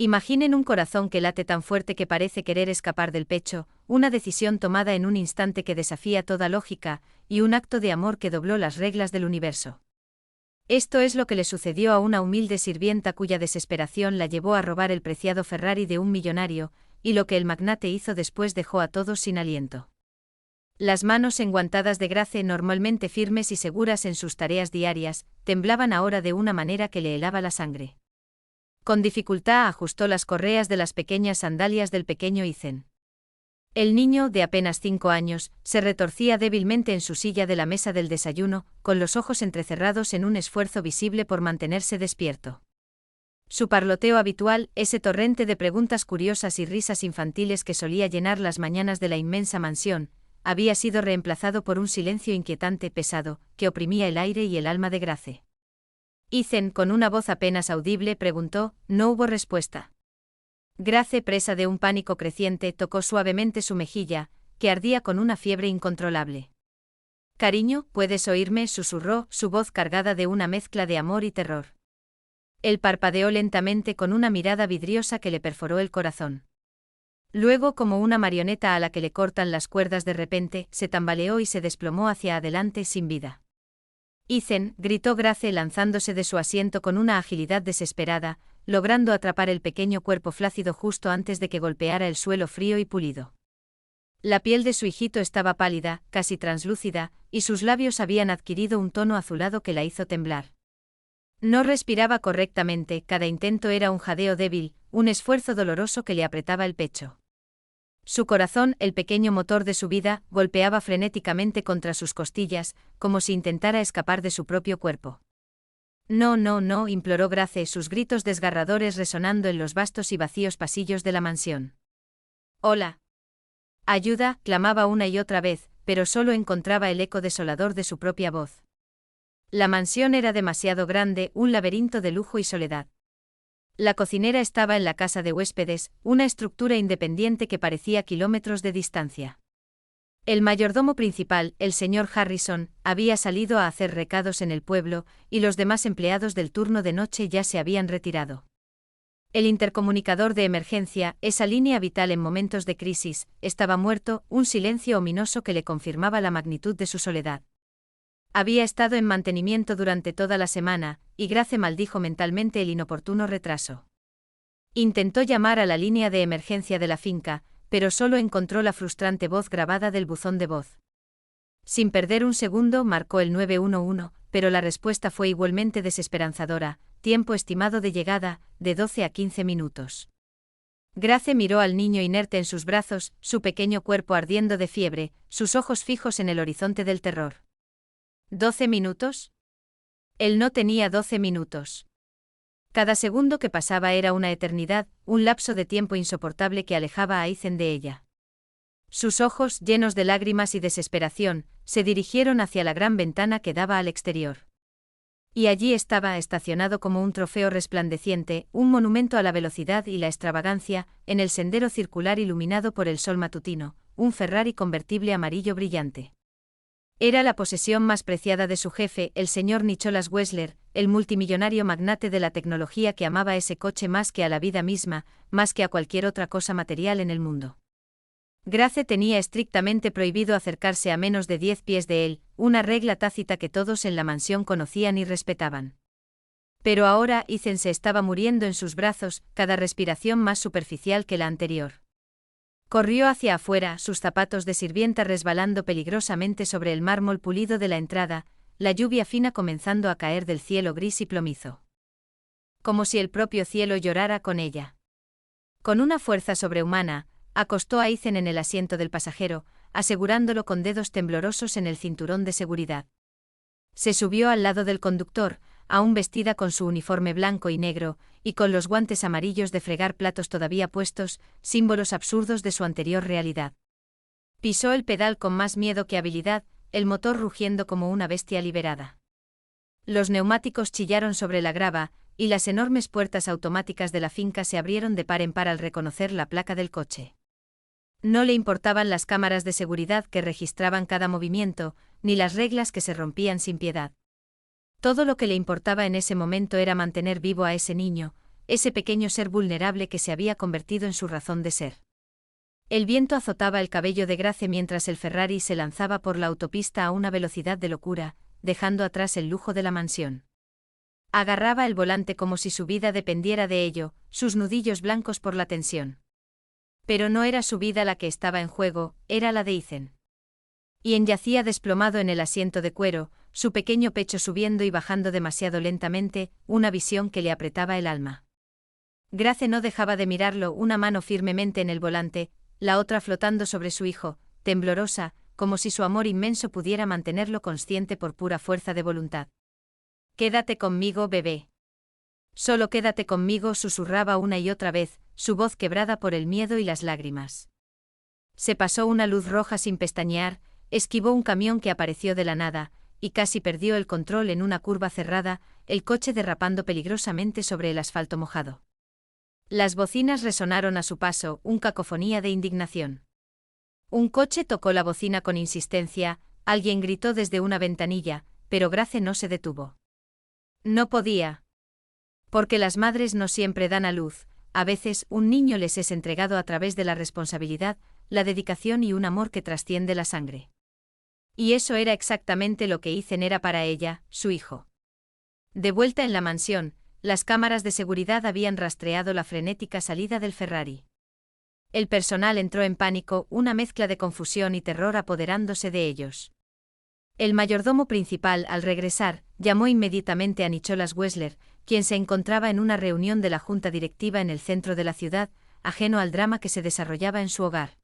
Imaginen un corazón que late tan fuerte que parece querer escapar del pecho, una decisión tomada en un instante que desafía toda lógica, y un acto de amor que dobló las reglas del universo. Esto es lo que le sucedió a una humilde sirvienta cuya desesperación la llevó a robar el preciado Ferrari de un millonario, y lo que el magnate hizo después dejó a todos sin aliento. Las manos enguantadas de Grace, normalmente firmes y seguras en sus tareas diarias, temblaban ahora de una manera que le helaba la sangre. Con dificultad ajustó las correas de las pequeñas sandalias del pequeño Ethan. El niño, de apenas 5 años, se retorcía débilmente en su silla de la mesa del desayuno, con los ojos entrecerrados en un esfuerzo visible por mantenerse despierto. Su parloteo habitual, ese torrente de preguntas curiosas y risas infantiles que solía llenar las mañanas de la inmensa mansión, había sido reemplazado por un silencio inquietante pesado, que oprimía el aire y el alma de Grace. Ethan, con una voz apenas audible, preguntó. No hubo respuesta. Grace, presa de un pánico creciente, tocó suavemente su mejilla, que ardía con una fiebre incontrolable. «Cariño, ¿puedes oírme?», susurró, su voz cargada de una mezcla de amor y terror. Él parpadeó lentamente con una mirada vidriosa que le perforó el corazón. Luego, como una marioneta a la que le cortan las cuerdas de repente, se tambaleó y se desplomó hacia adelante sin vida. «Ethan», gritó Grace lanzándose de su asiento con una agilidad desesperada, logrando atrapar el pequeño cuerpo flácido justo antes de que golpeara el suelo frío y pulido. La piel de su hijito estaba pálida, casi translúcida, y sus labios habían adquirido un tono azulado que la hizo temblar. No respiraba correctamente, cada intento era un jadeo débil, un esfuerzo doloroso que le apretaba el pecho. Su corazón, el pequeño motor de su vida, golpeaba frenéticamente contra sus costillas, como si intentara escapar de su propio cuerpo. «No, no, no», imploró Grace, sus gritos desgarradores resonando en los vastos y vacíos pasillos de la mansión. «Hola. Ayuda», clamaba una y otra vez, pero solo encontraba el eco desolador de su propia voz. La mansión era demasiado grande, un laberinto de lujo y soledad. La cocinera estaba en la casa de huéspedes, una estructura independiente que parecía kilómetros de distancia. El mayordomo principal, el señor Harrison, había salido a hacer recados en el pueblo, y los demás empleados del turno de noche ya se habían retirado. El intercomunicador de emergencia, esa línea vital en momentos de crisis, estaba muerto, un silencio ominoso que le confirmaba la magnitud de su soledad. Había estado en mantenimiento durante toda la semana, y Grace maldijo mentalmente el inoportuno retraso. Intentó llamar a la línea de emergencia de la finca, pero solo encontró la frustrante voz grabada del buzón de voz. Sin perder un segundo marcó el 911, pero la respuesta fue igualmente desesperanzadora: tiempo estimado de llegada, de 12 a 15 minutos. Grace miró al niño inerte en sus brazos, su pequeño cuerpo ardiendo de fiebre, sus ojos fijos en el horizonte del terror. ¿12 minutos? Él no tenía 12 minutos. Cada segundo que pasaba era una eternidad, un lapso de tiempo insoportable que alejaba a Ethan de ella. Sus ojos, llenos de lágrimas y desesperación, se dirigieron hacia la gran ventana que daba al exterior. Y allí estaba, estacionado como un trofeo resplandeciente, un monumento a la velocidad y la extravagancia, en el sendero circular iluminado por el sol matutino, un Ferrari convertible amarillo brillante. Era la posesión más preciada de su jefe, el señor Nicholas Wessler, el multimillonario magnate de la tecnología que amaba ese coche más que a la vida misma, más que a cualquier otra cosa material en el mundo. Grace tenía estrictamente prohibido acercarse a menos de 10 pies de él, una regla tácita que todos en la mansión conocían y respetaban. Pero ahora Ethan se estaba muriendo en sus brazos, cada respiración más superficial que la anterior. Corrió hacia afuera, sus zapatos de sirvienta resbalando peligrosamente sobre el mármol pulido de la entrada, la lluvia fina comenzando a caer del cielo gris y plomizo. Como si el propio cielo llorara con ella. Con una fuerza sobrehumana, acostó a Ethan en el asiento del pasajero, asegurándolo con dedos temblorosos en el cinturón de seguridad. Se subió al lado del conductor, aún vestida con su uniforme blanco y negro, y con los guantes amarillos de fregar platos todavía puestos, símbolos absurdos de su anterior realidad. Pisó el pedal con más miedo que habilidad, el motor rugiendo como una bestia liberada. Los neumáticos chillaron sobre la grava, y las enormes puertas automáticas de la finca se abrieron de par en par al reconocer la placa del coche. No le importaban las cámaras de seguridad que registraban cada movimiento, ni las reglas que se rompían sin piedad. Todo lo que le importaba en ese momento era mantener vivo a ese niño, ese pequeño ser vulnerable que se había convertido en su razón de ser. El viento azotaba el cabello de Grace mientras el Ferrari se lanzaba por la autopista a una velocidad de locura, dejando atrás el lujo de la mansión. Agarraba el volante como si su vida dependiera de ello, sus nudillos blancos por la tensión. Pero no era su vida la que estaba en juego, era la de Ethan. Ian yacía desplomado en el asiento de cuero, su pequeño pecho subiendo y bajando demasiado lentamente, una visión que le apretaba el alma. Grace no dejaba de mirarlo, una mano firmemente en el volante, la otra flotando sobre su hijo, temblorosa, como si su amor inmenso pudiera mantenerlo consciente por pura fuerza de voluntad. «Quédate conmigo, bebé. Solo quédate conmigo», susurraba una y otra vez, su voz quebrada por el miedo y las lágrimas. Se pasó una luz roja sin pestañear, esquivó un camión que apareció de la nada, y casi perdió el control en una curva cerrada, el coche derrapando peligrosamente sobre el asfalto mojado. Las bocinas resonaron a su paso, una cacofonía de indignación. Un coche tocó la bocina con insistencia, alguien gritó desde una ventanilla, pero Grace no se detuvo. No podía. Porque las madres no siempre dan a luz, a veces un niño les es entregado a través de la responsabilidad, la dedicación y un amor que trasciende la sangre. Y eso era exactamente lo que Ethan era para ella, su hijo. De vuelta en la mansión, las cámaras de seguridad habían rastreado la frenética salida del Ferrari. El personal entró en pánico, una mezcla de confusión y terror apoderándose de ellos. El mayordomo principal, al regresar, llamó inmediatamente a Nicholas Wessler, quien se encontraba en una reunión de la junta directiva en el centro de la ciudad, ajeno al drama que se desarrollaba en su hogar.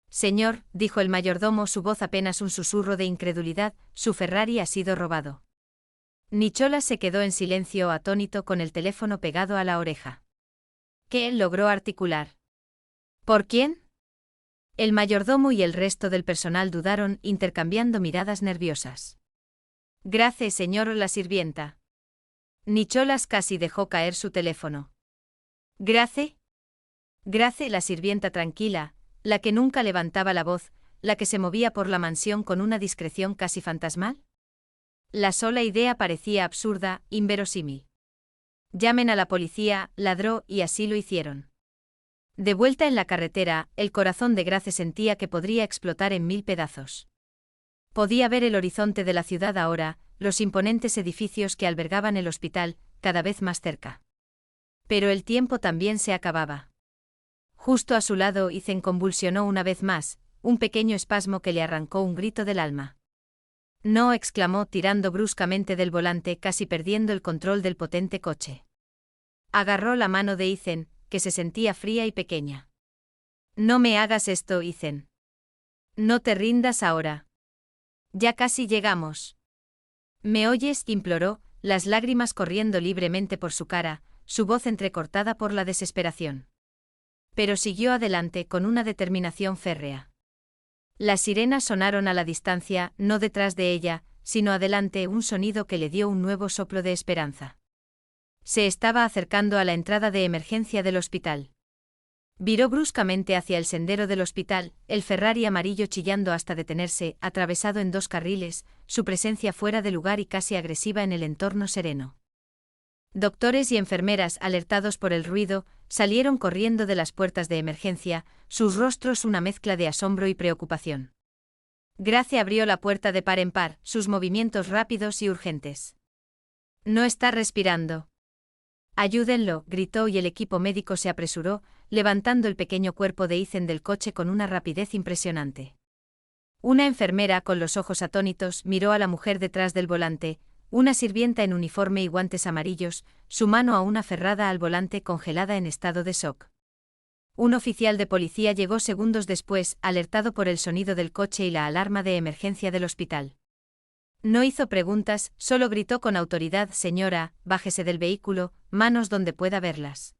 «Señor», dijo el mayordomo, su voz apenas un susurro de incredulidad, «su Ferrari ha sido robado». Nicholas se quedó en silencio atónito con el teléfono pegado a la oreja. ¿Qué logró articular? ¿Por quién? El mayordomo y el resto del personal dudaron, intercambiando miradas nerviosas. «Grace, señor», la sirvienta. Nicholas casi dejó caer su teléfono. «¿Grace?» Grace, la sirvienta tranquila, la que nunca levantaba la voz, la que se movía por la mansión con una discreción casi fantasmal. La sola idea parecía absurda, inverosímil. «Llamen a la policía», ladró, y así lo hicieron. De vuelta en la carretera, el corazón de Grace sentía que podría explotar en 1000 pedazos. Podía ver el horizonte de la ciudad ahora, los imponentes edificios que albergaban el hospital, cada vez más cerca. Pero el tiempo también se acababa. Justo a su lado, Ethan convulsionó una vez más, un pequeño espasmo que le arrancó un grito del alma. «No», exclamó, tirando bruscamente del volante, casi perdiendo el control del potente coche. Agarró la mano de Ethan, que se sentía fría y pequeña. «No me hagas esto, Ethan. No te rindas ahora. Ya casi llegamos». «¿Me oyes?», imploró, las lágrimas corriendo libremente por su cara, su voz entrecortada por la desesperación. Pero siguió adelante con una determinación férrea. Las sirenas sonaron a la distancia, no detrás de ella, sino adelante, un sonido que le dio un nuevo soplo de esperanza. Se estaba acercando a la entrada de emergencia del hospital. Viró bruscamente hacia el sendero del hospital, el Ferrari amarillo chillando hasta detenerse, atravesado en 2 carriles, su presencia fuera de lugar y casi agresiva en el entorno sereno. Doctores y enfermeras, alertados por el ruido, salieron corriendo de las puertas de emergencia, sus rostros una mezcla de asombro y preocupación. Grace abrió la puerta de par en par, sus movimientos rápidos y urgentes. «No está respirando». «Ayúdenlo», gritó, y el equipo médico se apresuró, levantando el pequeño cuerpo de Ethan del coche con una rapidez impresionante. Una enfermera, con los ojos atónitos, miró a la mujer detrás del volante, una sirvienta en uniforme y guantes amarillos, su mano aún aferrada al volante, congelada en estado de shock. Un oficial de policía llegó segundos después, alertado por el sonido del coche y la alarma de emergencia del hospital. No hizo preguntas, solo gritó con autoridad: «Señora, bájese del vehículo, manos donde pueda verlas».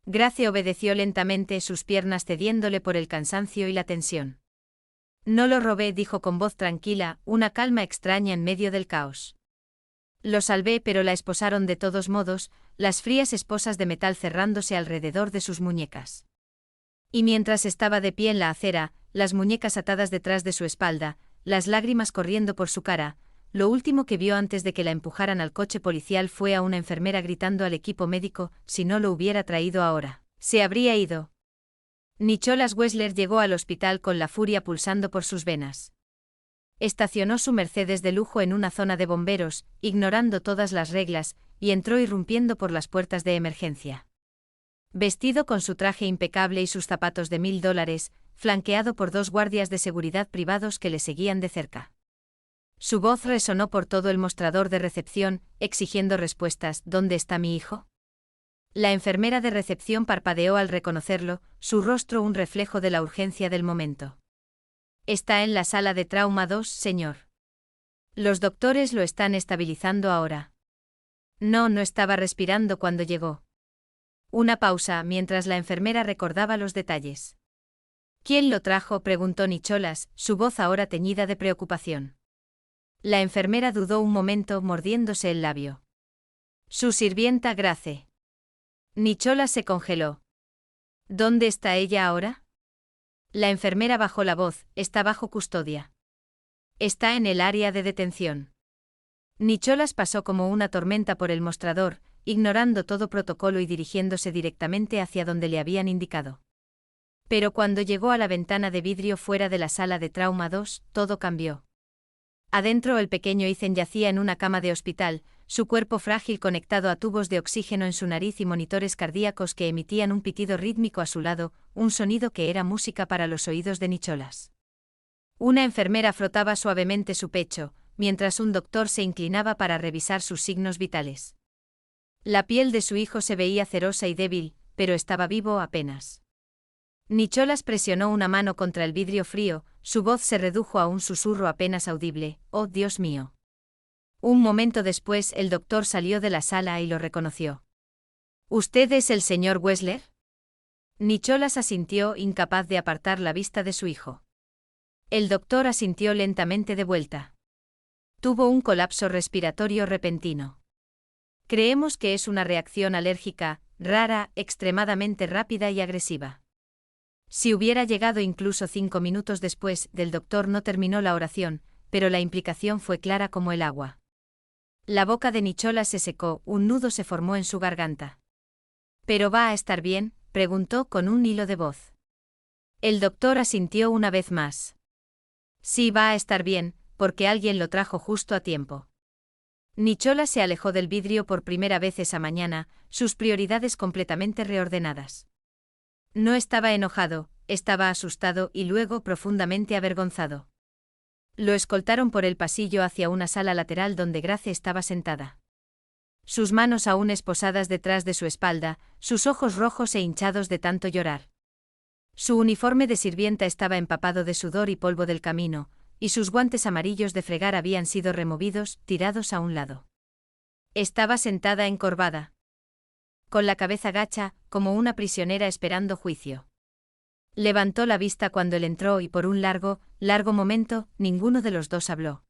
Grace obedeció lentamente, sus piernas cediéndole por el cansancio y la tensión. «No lo robé», dijo con voz tranquila, una calma extraña en medio del caos. «Lo salvé», pero la esposaron de todos modos, las frías esposas de metal cerrándose alrededor de sus muñecas. Y mientras estaba de pie en la acera, las muñecas atadas detrás de su espalda, las lágrimas corriendo por su cara, lo último que vio antes de que la empujaran al coche policial fue a una enfermera gritando al equipo médico: si no lo hubiera traído ahora, se habría ido. Nicholas Wessler llegó al hospital con la furia pulsando por sus venas. Estacionó su Mercedes de lujo en una zona de bomberos, ignorando todas las reglas, y entró irrumpiendo por las puertas de emergencia. Vestido con su traje impecable y sus zapatos de $1000, flanqueado por 2 guardias de seguridad privados que le seguían de cerca. Su voz resonó por todo el mostrador de recepción, exigiendo respuestas: ¿dónde está mi hijo? La enfermera de recepción parpadeó al reconocerlo, su rostro un reflejo de la urgencia del momento. Está en la sala de trauma 2, señor. Los doctores lo están estabilizando ahora. No estaba respirando cuando llegó. Una pausa mientras la enfermera recordaba los detalles. ¿Quién lo trajo?, preguntó Nicholas, su voz ahora teñida de preocupación. La enfermera dudó un momento, mordiéndose el labio. Su sirvienta Grace. Nicholas se congeló. ¿Dónde está ella ahora? La enfermera bajó la voz: está bajo custodia. Está en el área de detención. Nicholas pasó como una tormenta por el mostrador, ignorando todo protocolo y dirigiéndose directamente hacia donde le habían indicado. Pero cuando llegó a la ventana de vidrio fuera de la sala de trauma 2, todo cambió. Adentro el pequeño Ethan yacía en una cama de hospital, su cuerpo frágil conectado a tubos de oxígeno en su nariz y monitores cardíacos que emitían un pitido rítmico a su lado, un sonido que era música para los oídos de Nicholas. Una enfermera frotaba suavemente su pecho, mientras un doctor se inclinaba para revisar sus signos vitales. La piel de su hijo se veía cerosa y débil, pero estaba vivo apenas. Nicholas presionó una mano contra el vidrio frío, su voz se redujo a un susurro apenas audible: «Oh, Dios mío». Un momento después el doctor salió de la sala y lo reconoció. «¿Usted es el señor Wessler?» Nicholas asintió, incapaz de apartar la vista de su hijo. El doctor asintió lentamente de vuelta. Tuvo un colapso respiratorio repentino. Creemos que es una reacción alérgica, rara, extremadamente rápida y agresiva. Si hubiera llegado incluso 5 minutos después, del doctor no terminó la oración, pero la implicación fue clara como el agua. La boca de Nicholas se secó, un nudo se formó en su garganta. ¿Pero va a estar bien?, preguntó con un hilo de voz. El doctor asintió una vez más. Sí, va a estar bien, porque alguien lo trajo justo a tiempo. Nicholas se alejó del vidrio por primera vez esa mañana, sus prioridades completamente reordenadas. No estaba enojado, estaba asustado y luego profundamente avergonzado. Lo escoltaron por el pasillo hacia una sala lateral donde Grace estaba sentada. Sus manos aún esposadas detrás de su espalda, sus ojos rojos e hinchados de tanto llorar. Su uniforme de sirvienta estaba empapado de sudor y polvo del camino, y sus guantes amarillos de fregar habían sido removidos, tirados a un lado. Estaba sentada encorvada, con la cabeza gacha, como una prisionera esperando juicio. Levantó la vista cuando él entró y por un largo momento, ninguno de los dos habló.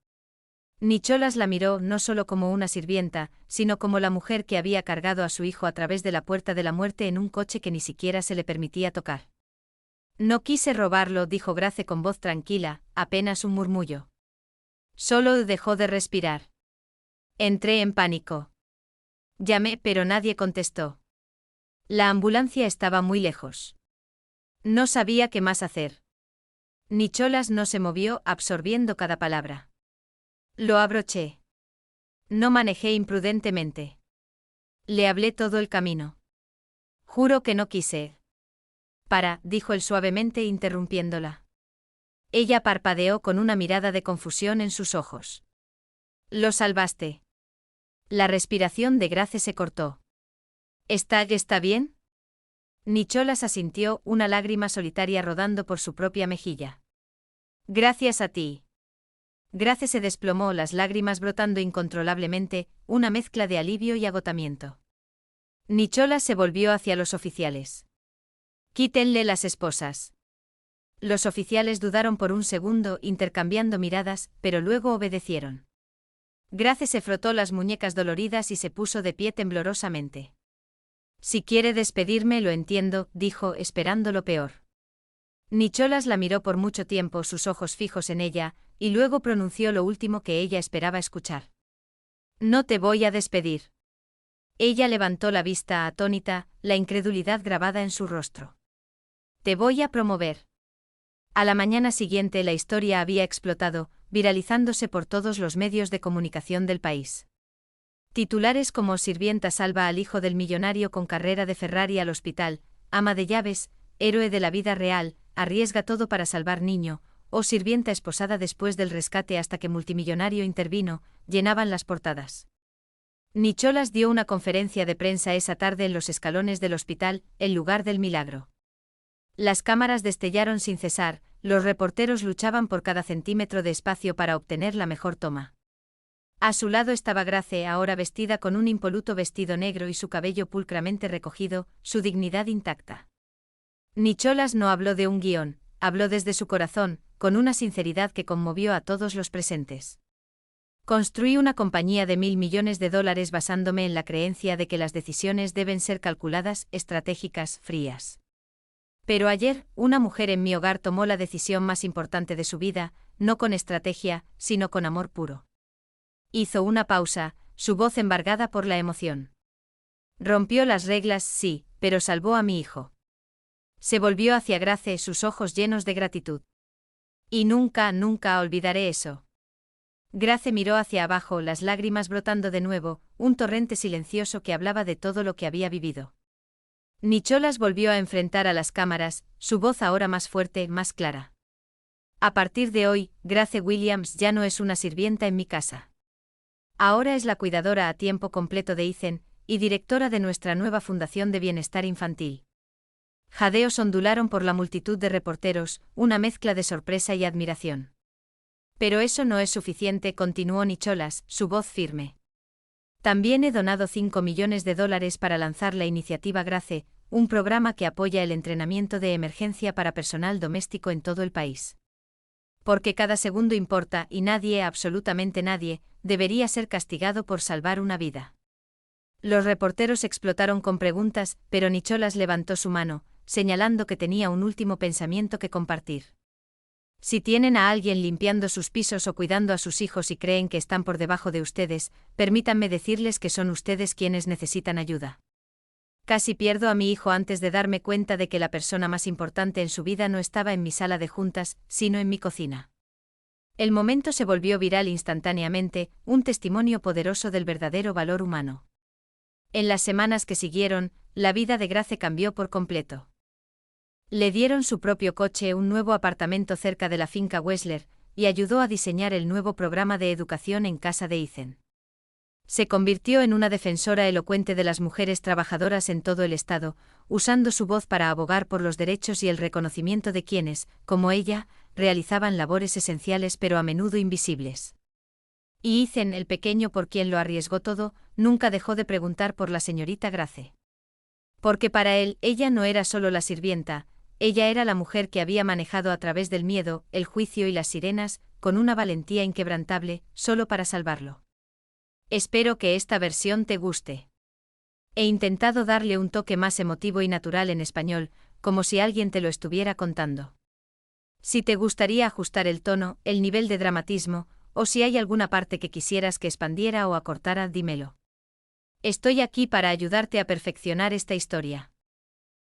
Nicholas la miró no solo como una sirvienta, sino como la mujer que había cargado a su hijo a través de la puerta de la muerte en un coche que ni siquiera se le permitía tocar. No quise robarlo, dijo Grace con voz tranquila, apenas un murmullo. Solo dejó de respirar. Entré en pánico. Llamé, pero nadie contestó. La ambulancia estaba muy lejos. No sabía qué más hacer. Nicholas no se movió, absorbiendo cada palabra. Lo abroché. No manejé imprudentemente. Le hablé todo el camino. Juro que no quise. Dijo él suavemente interrumpiéndola. Ella parpadeó con una mirada de confusión en sus ojos. Lo salvaste. La respiración de Grace se cortó. ¿Está bien? Nicholas asintió, una lágrima solitaria rodando por su propia mejilla. Gracias a ti. Grace se desplomó, las lágrimas brotando incontrolablemente, una mezcla de alivio y agotamiento. Nicholas se volvió hacia los oficiales. Quítenle las esposas. Los oficiales dudaron por un segundo, intercambiando miradas, pero luego obedecieron. Grace se frotó las muñecas doloridas y se puso de pie temblorosamente. Si quiere despedirme, lo entiendo, dijo, esperando lo peor. Nicholas la miró por mucho tiempo, sus ojos fijos en ella, y luego pronunció lo último que ella esperaba escuchar. No te voy a despedir. Ella levantó la vista atónita, la incredulidad grabada en su rostro. Te voy a promover. A la mañana siguiente la historia había explotado, viralizándose por todos los medios de comunicación del país. Titulares como sirvienta salva al hijo del millonario con carrera de Ferrari al hospital, ama de llaves, héroe de la vida real, arriesga todo para salvar niño, o sirvienta esposada después del rescate hasta que multimillonario intervino, llenaban las portadas. Nicholas dio una conferencia de prensa esa tarde en los escalones del hospital, el lugar del milagro. Las cámaras destellaron sin cesar, los reporteros luchaban por cada centímetro de espacio para obtener la mejor toma. A su lado estaba Grace, ahora vestida con un impoluto vestido negro y su cabello pulcramente recogido, su dignidad intacta. Nicholas no habló de un guión, habló desde su corazón, con una sinceridad que conmovió a todos los presentes. Construí una compañía de $1.000 millones basándome en la creencia de que las decisiones deben ser calculadas, estratégicas, frías. Pero ayer, una mujer en mi hogar tomó la decisión más importante de su vida, no con estrategia, sino con amor puro. Hizo una pausa, su voz embargada por la emoción. Rompió las reglas, sí, pero salvó a mi hijo. Se volvió hacia Grace, sus ojos llenos de gratitud. Y nunca, nunca olvidaré eso. Grace miró hacia abajo, las lágrimas brotando de nuevo, un torrente silencioso que hablaba de todo lo que había vivido. Nicholas volvió a enfrentar a las cámaras, su voz ahora más fuerte, más clara. A partir de hoy, Grace Williams ya no es una sirvienta en mi casa. Ahora es la cuidadora a tiempo completo de Ethan, y directora de nuestra nueva Fundación de Bienestar Infantil. Jadeos ondularon por la multitud de reporteros, una mezcla de sorpresa y admiración. Pero eso no es suficiente, continuó Nicholas, su voz firme. También he donado $5 millones para lanzar la iniciativa Grace, un programa que apoya el entrenamiento de emergencia para personal doméstico en todo el país. Porque cada segundo importa y nadie, absolutamente nadie, debería ser castigado por salvar una vida. Los reporteros explotaron con preguntas, pero Nicholas levantó su mano, señalando que tenía un último pensamiento que compartir. Si tienen a alguien limpiando sus pisos o cuidando a sus hijos y creen que están por debajo de ustedes, permítanme decirles que son ustedes quienes necesitan ayuda. Casi pierdo a mi hijo antes de darme cuenta de que la persona más importante en su vida no estaba en mi sala de juntas, sino en mi cocina. El momento se volvió viral instantáneamente, un testimonio poderoso del verdadero valor humano. En las semanas que siguieron, la vida de Grace cambió por completo. Le dieron su propio coche, un nuevo apartamento cerca de la finca Wessler, y ayudó a diseñar el nuevo programa de educación en casa de Ethan. Se convirtió en una defensora elocuente de las mujeres trabajadoras en todo el estado, usando su voz para abogar por los derechos y el reconocimiento de quienes, como ella, realizaban labores esenciales pero a menudo invisibles. Y Ethan, el pequeño por quien lo arriesgó todo, nunca dejó de preguntar por la señorita Grace. Porque para él, ella no era solo la sirvienta, ella era la mujer que había manejado a través del miedo, el juicio y las sirenas, con una valentía inquebrantable, solo para salvarlo. Espero que esta versión te guste. He intentado darle un toque más emotivo y natural en español, como si alguien te lo estuviera contando. Si te gustaría ajustar el tono, el nivel de dramatismo, o si hay alguna parte que quisieras que expandiera o acortara, dímelo. Estoy aquí para ayudarte a perfeccionar esta historia.